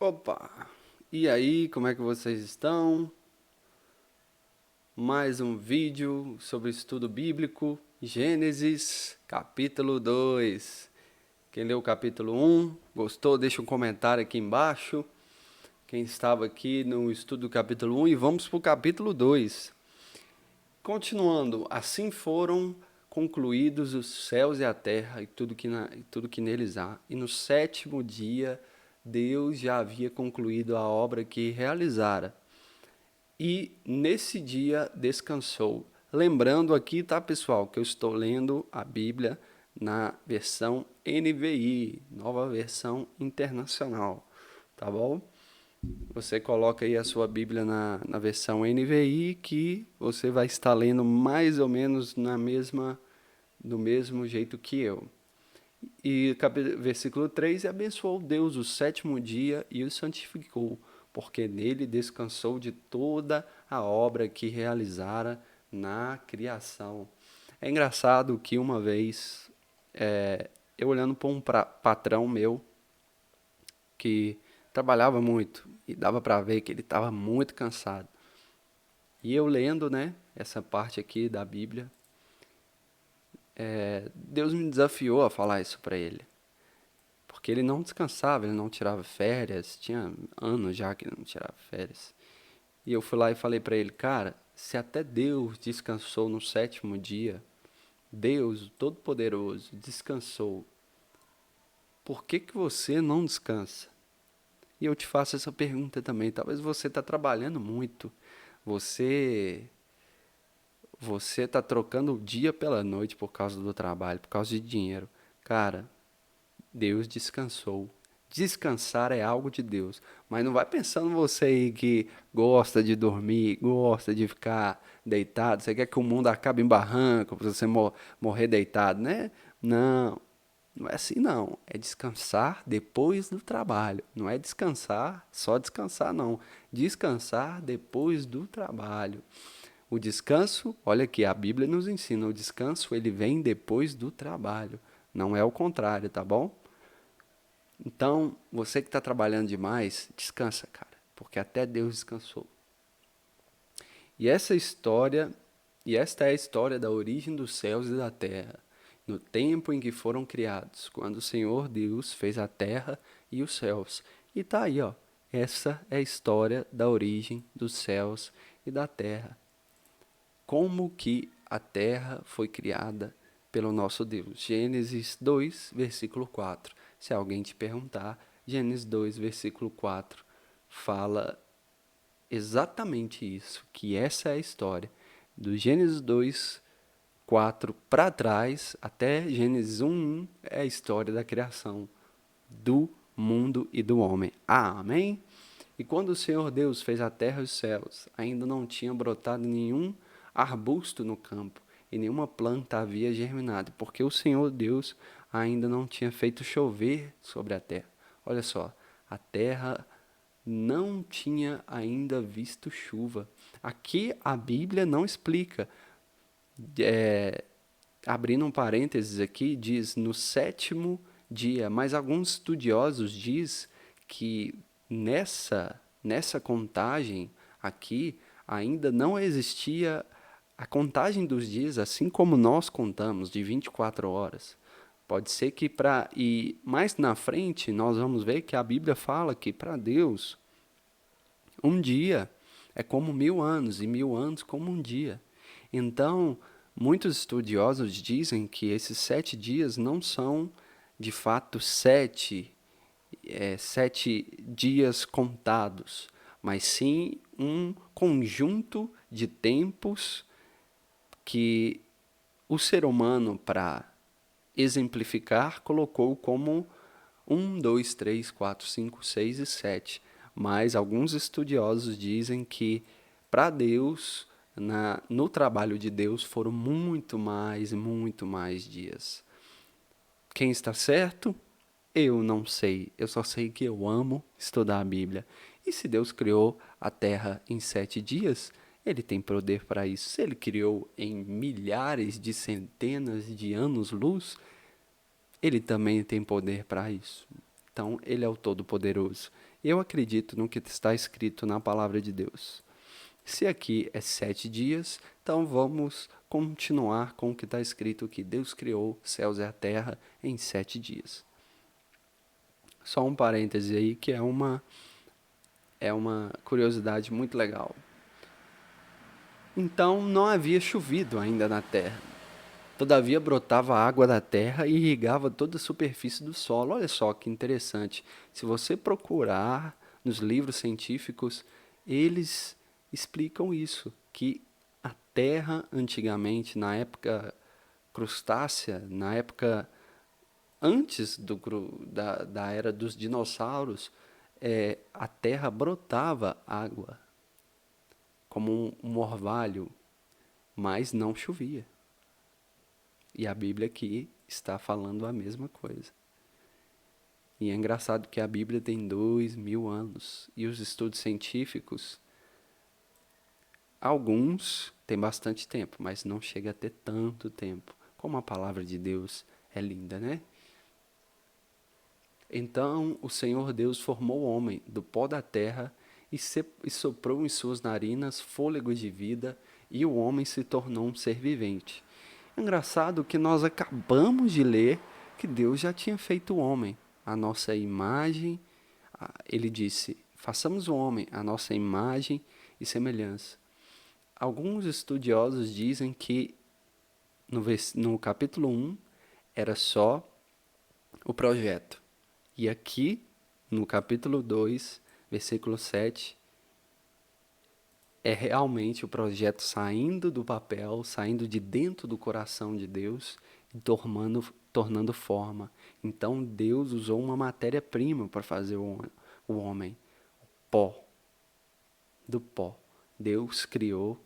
Opa! E aí, como é que vocês estão? Mais um vídeo sobre estudo bíblico, Gênesis, capítulo 2. Quem leu o capítulo 1, gostou? Deixa um comentário aqui embaixo. Quem estava aqui no estudo do capítulo 1 e vamos para o capítulo 2. Continuando, assim foram concluídos os céus e a terra e tudo que neles há. E no sétimo dia, Deus já havia concluído a obra que realizara. E nesse dia descansou. Lembrando aqui, tá, pessoal, que eu estou lendo a Bíblia na versão NVI, nova versão internacional, tá bom? Você coloca aí a sua Bíblia na versão NVI que você vai estar lendo mais ou menos do mesmo jeito que eu. E versículo 3: E abençoou Deus o sétimo dia e o santificou, porque nele descansou de toda a obra que realizara na criação. É engraçado que uma vez, eu olhando para um patrão meu, que trabalhava muito, e dava para ver que ele estava muito cansado. E eu lendo, né, essa parte aqui da Bíblia, Deus me desafiou a falar isso para ele. Porque ele não descansava, ele não tirava férias, tinha anos já que ele não tirava férias. E eu fui lá e falei para ele, cara, se até Deus descansou no sétimo dia, Deus, o Todo-Poderoso, descansou, por que que você não descansa? E eu te faço essa pergunta também. Talvez você está trabalhando muito, você você está trocando o dia pela noite por causa do trabalho, por causa de dinheiro. Cara, Deus descansou. Descansar é algo de Deus. Mas não vai pensando você aí que gosta de dormir, gosta de ficar deitado. Você quer que o mundo acabe em barranco para você morrer deitado, né? Não, não é assim não. É descansar depois do trabalho. Não é descansar, só descansar não. Descansar depois do trabalho. O descanso, olha aqui, a Bíblia nos ensina, o descanso ele vem depois do trabalho. Não é o contrário, tá bom? Então, você que está trabalhando demais, descansa, cara, porque até Deus descansou. E essa história, e esta é a história da origem dos céus e da terra, no tempo em que foram criados, quando o Senhor Deus fez a terra e os céus. E tá aí, ó. Essa é a história da origem dos céus e da terra. Como que a terra foi criada pelo nosso Deus? Gênesis 2, versículo 4. Se alguém te perguntar, Gênesis 2, versículo 4 fala exatamente isso, que essa é a história. Do Gênesis 2, 4 para trás, até Gênesis 1, 1 é a história da criação do mundo e do homem. Amém? E quando o Senhor Deus fez a terra e os céus, ainda não tinha brotado nenhum arbusto no campo, e nenhuma planta havia germinado, porque o Senhor Deus ainda não tinha feito chover sobre a terra. Olha só, a terra não tinha ainda visto chuva. Aqui a Bíblia não explica. É, abrindo um parênteses aqui, diz no sétimo dia, mas alguns estudiosos diz que nessa contagem aqui ainda não existia a contagem dos dias, assim como nós contamos, de 24 horas. Pode ser que para e mais na frente nós vamos ver que a Bíblia fala que para Deus um dia é como 1000 anos e 1000 anos como um dia. Então, muitos estudiosos dizem que esses 7 dias não são de fato sete dias contados, mas sim um conjunto de tempos que o ser humano, para exemplificar, colocou como 1, 2, 3, 4, 5, 6 e 7. Mas alguns estudiosos dizem que para Deus, no trabalho de Deus, foram muito mais dias. Quem está certo? Eu não sei. Eu só sei que eu amo estudar a Bíblia. E se Deus criou a terra em 7 dias, ele tem poder para isso. Se ele criou em milhares de centenas de anos-luz, ele também tem poder para isso. Então, ele é o Todo-Poderoso. Eu acredito no que está escrito na palavra de Deus. Se aqui é 7 dias, então vamos continuar com o que está escrito que Deus criou céus e a terra em 7 dias. Só um parêntese aí que é uma curiosidade muito legal. Então não havia chovido ainda na terra. Todavia brotava água da terra e irrigava toda a superfície do solo. Olha só que interessante. Se você procurar nos livros científicos, eles explicam isso, que a terra antigamente, na época crustácea, na época antes da era dos dinossauros, a terra brotava água como um orvalho, mas não chovia. E a Bíblia aqui está falando a mesma coisa. E é engraçado que a Bíblia tem 2000 anos. E os estudos científicos, alguns têm bastante tempo, mas não chega a ter tanto tempo. Como a palavra de Deus é linda, né? Então o Senhor Deus formou o homem do pó da terra e soprou em suas narinas fôlego de vida, e o homem se tornou um ser vivente. É engraçado que nós acabamos de ler que Deus já tinha feito o homem, a nossa imagem. Ele disse: façamos o homem a nossa imagem e semelhança. Alguns estudiosos dizem que no capítulo 1 era só o projeto. E aqui, no capítulo 2, versículo 7, é realmente o projeto saindo do papel, saindo de dentro do coração de Deus e tornando forma. Então Deus usou uma matéria-prima para fazer o homem, o pó, do pó. Deus criou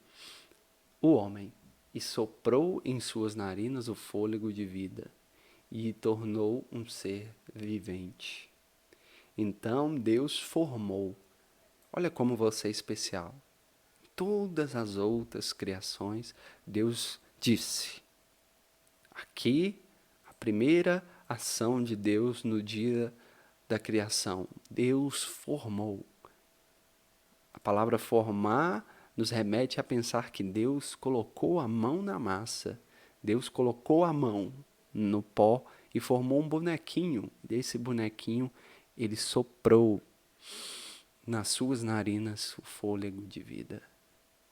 o homem e soprou em suas narinas o fôlego de vida e tornou um ser vivente. Então Deus formou. Olha como você é especial. Todas as outras criações, Deus disse. Aqui, a primeira ação de Deus no dia da criação. Deus formou. A palavra formar nos remete a pensar que Deus colocou a mão na massa. Deus colocou a mão no pó e formou um bonequinho. Desse bonequinho, ele soprou nas suas narinas o fôlego de vida.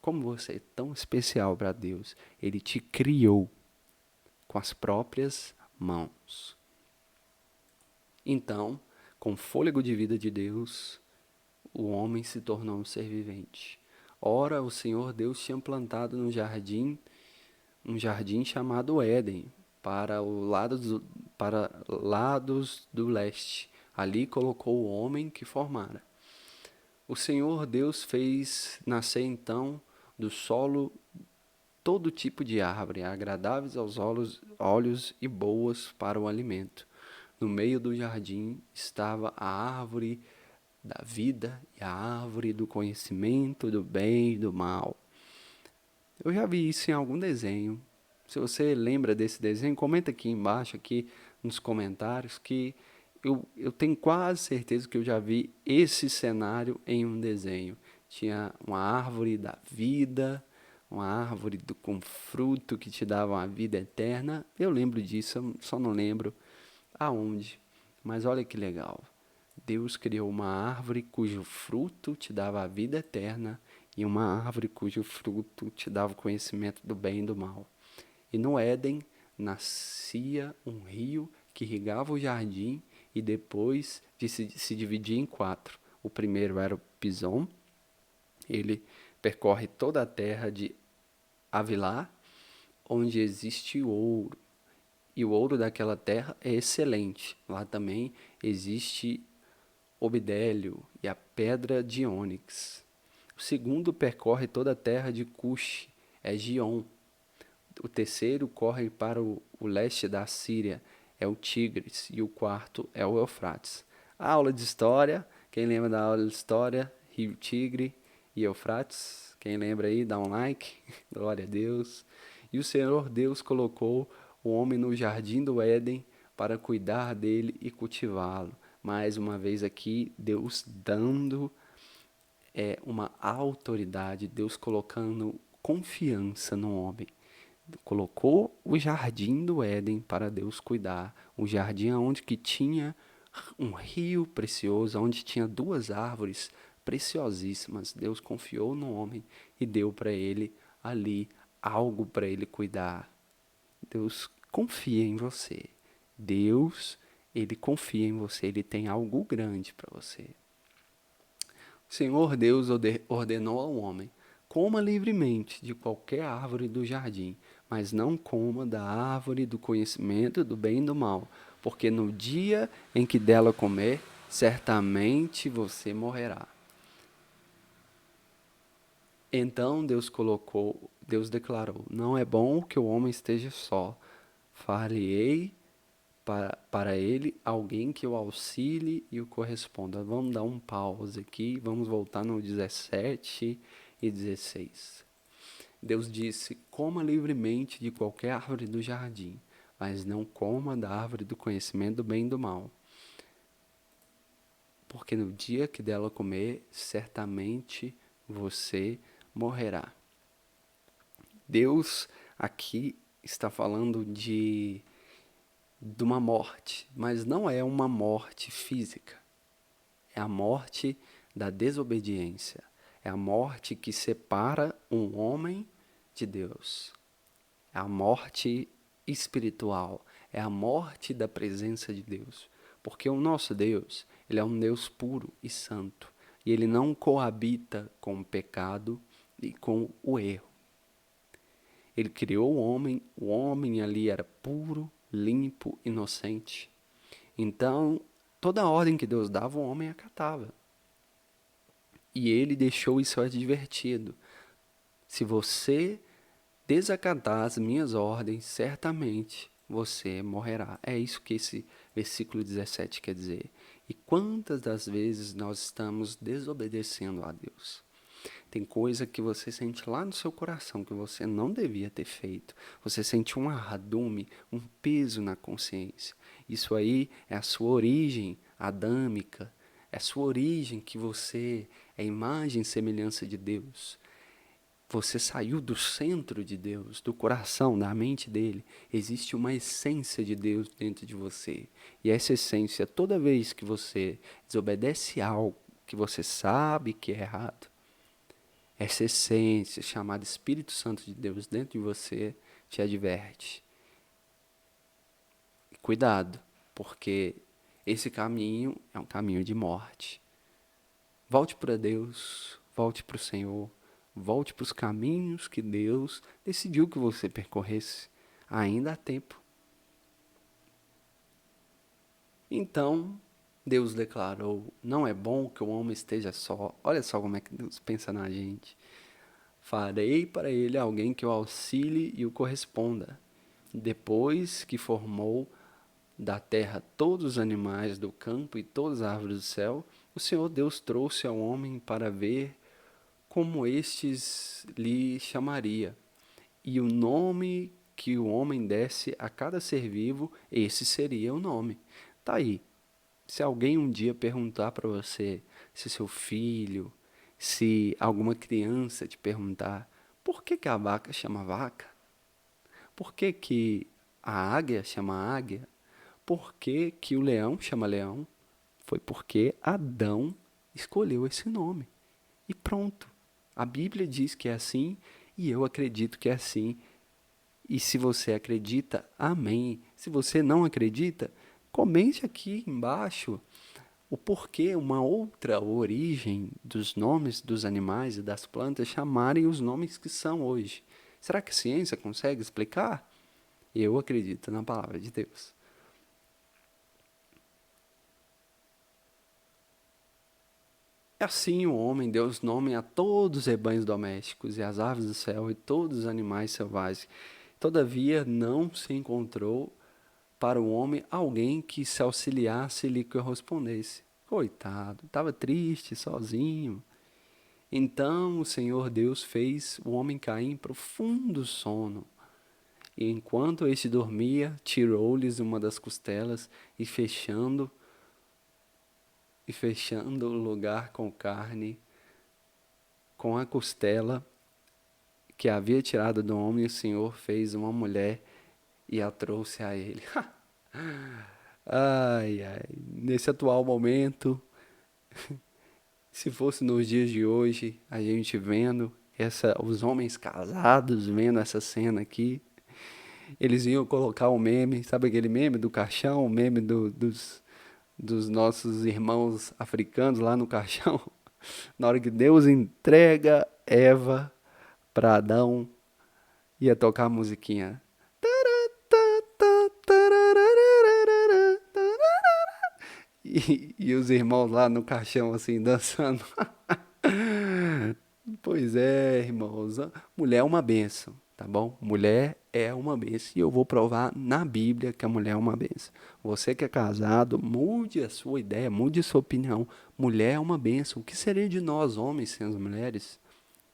Como você é tão especial para Deus, Ele te criou com as próprias mãos. Então, com o fôlego de vida de Deus, o homem se tornou um ser vivente. Ora, o Senhor Deus tinha plantado no jardim, um jardim chamado Éden, para lados do leste. Ali colocou o homem que formara. O Senhor Deus fez nascer então do solo todo tipo de árvore, agradáveis aos olhos e boas para o alimento. No meio do jardim estava a árvore da vida e a árvore do conhecimento do bem e do mal. Eu já vi isso em algum desenho. Se você lembra desse desenho, comenta aqui embaixo, aqui nos comentários, que eu tenho quase certeza que eu já vi esse cenário em um desenho. Tinha uma árvore da vida, uma árvore com fruto que te dava uma vida eterna. Eu lembro disso, eu só não lembro aonde. Mas olha que legal. Deus criou uma árvore cujo fruto te dava a vida eterna e uma árvore cujo fruto te dava o conhecimento do bem e do mal. E no Éden nascia um rio que irrigava o jardim e depois se dividia em 4. O primeiro era o Pison, ele percorre toda a terra de Havilá, onde existe ouro. E o ouro daquela terra é excelente. Lá também existe obidélio e a pedra de ônix. O segundo percorre toda a terra de Cush, é Gion. O terceiro corre para o leste da Síria, é o Tigres. E o quarto é o Eufrates. A aula de história, quem lembra da aula de história? Rio Tigre e Eufrates. Quem lembra aí, dá um like. Glória a Deus. E o Senhor Deus colocou o homem no jardim do Éden para cuidar dele e cultivá-lo. Mais uma vez aqui, Deus dando uma autoridade, Deus colocando confiança no homem. Colocou o jardim do Éden para Deus cuidar, o jardim onde que tinha um rio precioso, onde tinha duas árvores preciosíssimas. Deus confiou no homem e deu para ele ali algo para ele cuidar. Deus confia em você. Deus, ele confia em você, ele tem algo grande para você. O Senhor Deus ordenou ao homem: coma livremente de qualquer árvore do jardim, mas não coma da árvore do conhecimento do bem e do mal, porque no dia em que dela comer, certamente você morrerá. Então Deus declarou: não é bom que o homem esteja só. Far-lhe-ei para ele alguém que o auxilie e o corresponda. Vamos dar um pause aqui, vamos voltar no 17 e 16. Deus disse: coma livremente de qualquer árvore do jardim, mas não coma da árvore do conhecimento do bem e do mal, porque no dia que dela comer, certamente você morrerá. Deus aqui está falando de uma morte, mas não é uma morte física. É a morte da desobediência. É a morte que separa um homem de Deus. É a morte espiritual. É a morte da presença de Deus. Porque o nosso Deus, ele é um Deus puro e santo. E ele não coabita com o pecado e com o erro. Ele criou o homem ali era puro, limpo, inocente. Então, toda a ordem que Deus dava, o homem acatava. E ele deixou isso advertido: se você desacatar as minhas ordens, certamente você morrerá. É isso que esse versículo 17 quer dizer. E quantas das vezes nós estamos desobedecendo a Deus? Tem coisa que você sente lá no seu coração que você não devia ter feito. Você sente um ardume, um peso na consciência. Isso aí é a sua origem adâmica. É a sua origem que você é imagem e semelhança de Deus. Você saiu do centro de Deus, do coração, da mente dele. Existe uma essência de Deus dentro de você. E essa essência, toda vez que você desobedece algo que você sabe que é errado, essa essência chamada Espírito Santo de Deus dentro de você te adverte. Cuidado, porque esse caminho é um caminho de morte. Volte para Deus, volte para o Senhor, volte para os caminhos que Deus decidiu que você percorresse. Ainda há tempo. Então, Deus declarou: não é bom que o homem esteja só. Olha só como é que Deus pensa na gente. Farei para ele alguém que o auxilie e o corresponda. Depois que formou da terra todos os animais do campo e todas as árvores do céu, o Senhor Deus trouxe ao homem para ver como estes lhe chamaria. E o nome que o homem desse a cada ser vivo, esse seria o nome. Tá aí. Se alguém um dia perguntar para você, se seu filho, se alguma criança te perguntar por que a vaca chama vaca, por que a águia chama águia, por que o leão chama leão, foi porque Adão escolheu esse nome. E pronto. A Bíblia diz que é assim e eu acredito que é assim. E se você acredita, amém. Se você não acredita, comente aqui embaixo o porquê, uma outra origem dos nomes dos animais e das plantas chamarem os nomes que são hoje. Será que a ciência consegue explicar? Eu acredito na palavra de Deus. Assim o homem deu os nomes a todos os rebanhos domésticos e às aves do céu e todos os animais selvagens. Todavia não se encontrou para o homem alguém que se auxiliasse e lhe correspondesse. Coitado, estava triste, sozinho. Então o Senhor Deus fez o homem cair em profundo sono. E enquanto este dormia, tirou-lhes uma das costelas e fechando e fechando o lugar com carne, com a costela que havia tirado do homem, o Senhor fez uma mulher e a trouxe a ele. Ai, ai, nesse atual momento, se fosse nos dias de hoje, a gente vendo os homens casados vendo essa cena aqui, eles iam colocar o meme, sabe aquele meme do caixão, o meme dos nossos irmãos africanos lá no caixão? Na hora que Deus entrega Eva para Adão, ia tocar a musiquinha. E os irmãos lá no caixão, assim, dançando. Pois é, irmãos. Mulher é uma bênção, tá bom? Mulher é uma bênção. E eu vou provar na Bíblia que a mulher é uma bênção. Você que é casado, mude a sua ideia, mude a sua opinião. Mulher é uma bênção. O que seria de nós, homens, sem as mulheres?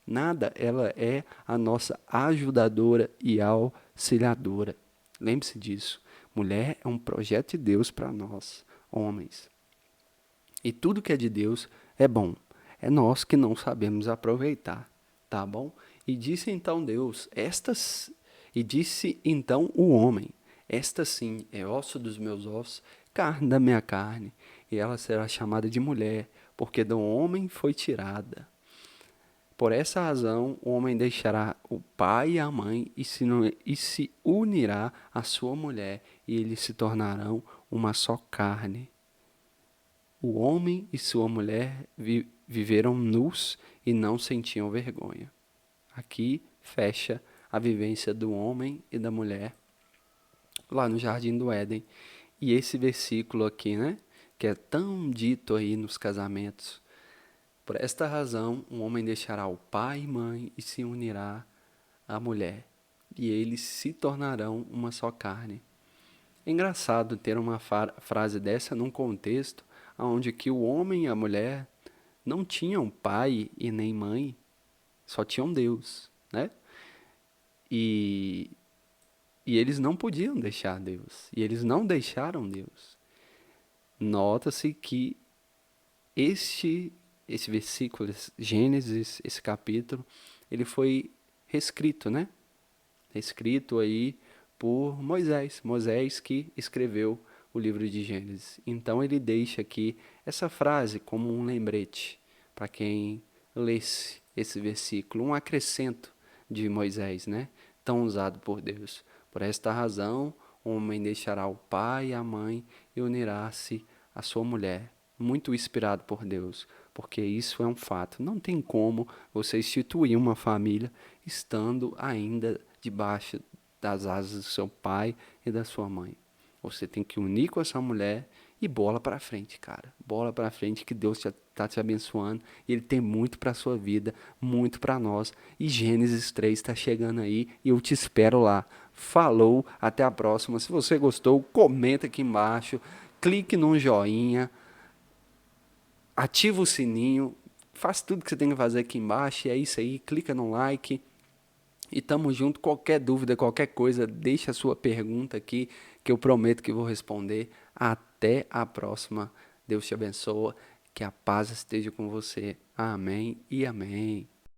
Nada. Ela é a nossa ajudadora e auxiliadora. Lembre-se disso. Mulher é um projeto de Deus para nós, homens. E tudo que é de Deus é bom. É nós que não sabemos aproveitar, tá bom? E disse então Deus, e disse então o homem, esta sim é osso dos meus ossos, carne da minha carne, e ela será chamada de mulher, porque do homem foi tirada. Por essa razão, o homem deixará o pai e a mãe e se unirá à sua mulher, e eles se tornarão uma só carne. O homem e sua mulher viveram nus e não sentiam vergonha. Aqui fecha a vivência do homem e da mulher lá no Jardim do Éden. E esse versículo aqui, né, que é tão dito aí nos casamentos. Por esta razão, um homem deixará o pai e mãe e se unirá à mulher, e eles se tornarão uma só carne. É engraçado ter uma frase dessa num contexto onde que o homem e a mulher não tinham pai e nem mãe, só tinham Deus, né? E, e eles não podiam deixar Deus, e eles não deixaram Deus. Nota-se que esse versículo, Gênesis, esse capítulo, ele foi reescrito, né? Escrito aí por Moisés. Moisés que escreveu o livro de Gênesis. Então ele deixa aqui essa frase como um lembrete para quem lesse esse versículo, um acrescento de Moisés, né? Tão usado por Deus. Por esta razão, o homem deixará o pai e a mãe e unirá-se à sua mulher. Muito inspirado por Deus, porque isso é um fato. Não tem como você instituir uma família estando ainda debaixo das asas do seu pai e da sua mãe. Você tem que unir com essa mulher e bola para frente, cara. Bola para frente que Deus está te abençoando. E Ele tem muito para a sua vida, muito para nós. E Gênesis 3 está chegando aí e eu te espero lá. Falou, até a próxima. Se você gostou, comenta aqui embaixo. Clique no joinha. Ativa o sininho. Faz tudo que você tem que fazer aqui embaixo. E é isso aí. Clica no like. E tamo junto. Qualquer dúvida, qualquer coisa, deixa a sua pergunta aqui, que eu prometo que vou responder. Até a próxima. Deus te abençoe. Que a paz esteja com você. Amém e amém.